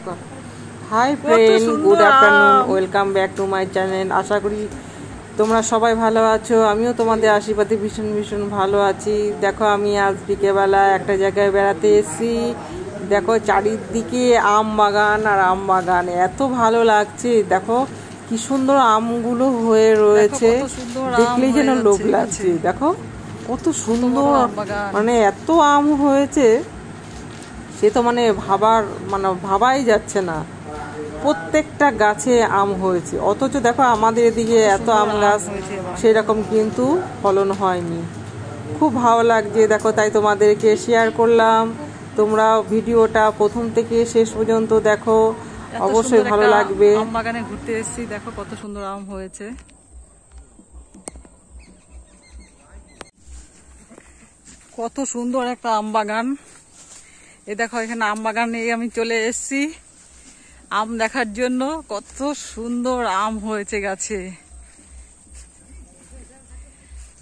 কর। Hi friend, good afternoon, welcome back to my channel. আশা করি তোমরা সবাই ভালো আছো। আমিও তোমাদের আশীর্বাদে ভীষণ ভীষণ ভালো আছি। দেখো আমি আজ বিকেলবেলা একটা জায়গায় বেড়াতে এসেছি। দেখো চারিদিকে আম বাগান আর আম বাগান, এত ভালো লাগছে। দেখো কি সুন্দর আমগুলো হয়ে রয়েছে, দেখলেই যেন লোভ লাগছে। দেখো কত সুন্দর, মানে এত আম হয়েছে সে তো মানে ভাবাই যাচ্ছে না। প্রত্যেকটা গাছে আম হয়েছে, অথচ দেখো আমাদের এদিকে এত আম গাছ সেরকম কিন্তু ফলন হয়নি। খুব ভালো লাগছে দেখো, তাই তোমাদেরকে শেয়ার করলাম। তোমরা ভিডিওটা প্রথম থেকে শেষ পর্যন্ত দেখো, অবশ্যই ভালো লাগবে। আম বাগানে ঘুরতে এসেছি, দেখো কত সুন্দর আম হয়েছে। কত সুন্দর একটা আম বাগান। এই দেখো এখানে আম বাগানে আমি চলে এসেছি আম দেখার জন্য। কত সুন্দর আম হয়েছে গাছে,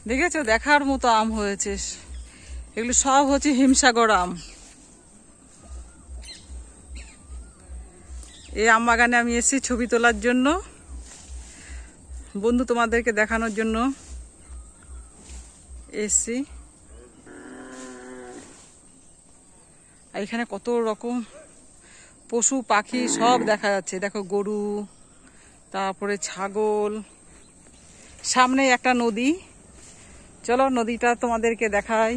দেখেছো? দেখার মতো আম হয়েছে। এগুলো সব হচ্ছে হিমসাগর আম। এই আম বাগানে আমি এসেছি ছবি তোলার জন্য, বন্ধু তোমাদেরকে দেখানোর জন্য এসেছি। এখানে কত রকম পশু পাখি সব দেখা যাচ্ছে। দেখো গরু, তারপরে ছাগল, সামনে একটা নদী। চলো নদীটা তোমাদেরকে দেখাই।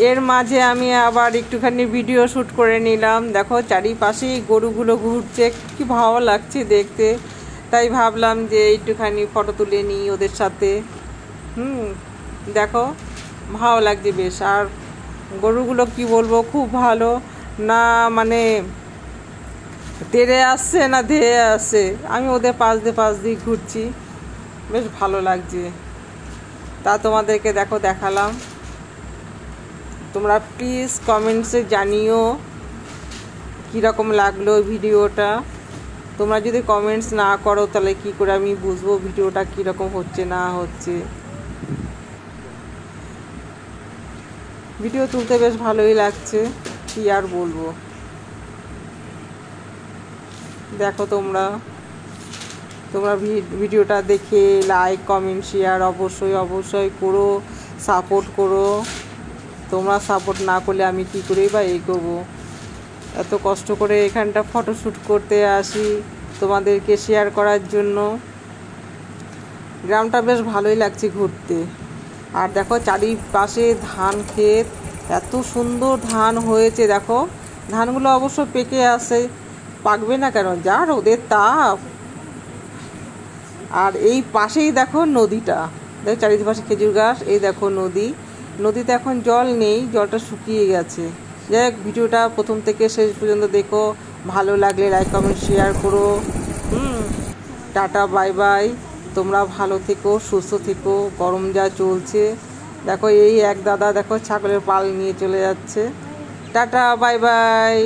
এর মাঝে আমি আবার একটুখানি ভিডিও শ্যুট করে নিলাম। দেখো চারিপাশেই গরুগুলো ঘুরছে, কি ভালো লাগছে দেখতে। তাই ভাবলাম যে একটুখানি ফটো তুলে নিই ওদের সাথে। দেখো ভালো লাগছে বেশ। আর গরুগুলো কি বলবো, খুব ভালো না, মানে তেড়ে আসছে না ধেয়ে আসছে। আমি ওদের পাশ দিয়ে ঘুরছি, বেশ ভালো লাগছে। তা তোমাদেরকে দেখো দেখালাম। তোমরা প্লিজ কমেন্টসে জানিও কীরকম লাগলো ভিডিওটা। তোমরা যদি কমেন্টস না করো তাহলে কি করে আমি বুঝবো ভিডিওটা কীরকম হচ্ছে না হচ্ছে। ভিডিও তুলতে বেশ ভালোই লাগছে, কি আর বলবো। দেখো তোমরা ভিডিওটা দেখে লাইক কমেন্ট শেয়ার অবশ্যই করো, সাপোর্ট করো। তোমরা সাপোর্ট না করলে আমি কি করেই বা এগোবো। এত কষ্ট করে এখানটা ফটোশ্যুট করতে আসি তোমাদেরকে শেয়ার করার জন্য। গ্রামটা বেশ ভালোই লাগছে ঘুরতে। আর দেখো চারিপাশে ধান ক্ষেত, এত সুন্দর ধান হয়েছে। দেখো ধানগুলো অবশ্য পেকে আসে, পাকবে না কেন, যা রোদের তাপ। আর এই পাশেই দেখো নদীটা, দেখো চারিপাশে খেজুর গাছ। এই দেখো নদীতে এখন জল নেই, জলটা শুকিয়ে গেছে। যাই হোক, ভিডিওটা প্রথম থেকে শেষ পর্যন্ত দেখো। ভালো লাগলে লাইক কমেন্ট শেয়ার করো। Tata, bye bye. তোমরা ভালো থেকো, সুস্থ থেকো। গরম যা চলছে, দেখো এই এক দাদা দেখো ছাগলের পাল নিয়ে চলে যাচ্ছে। Tata, bye bye.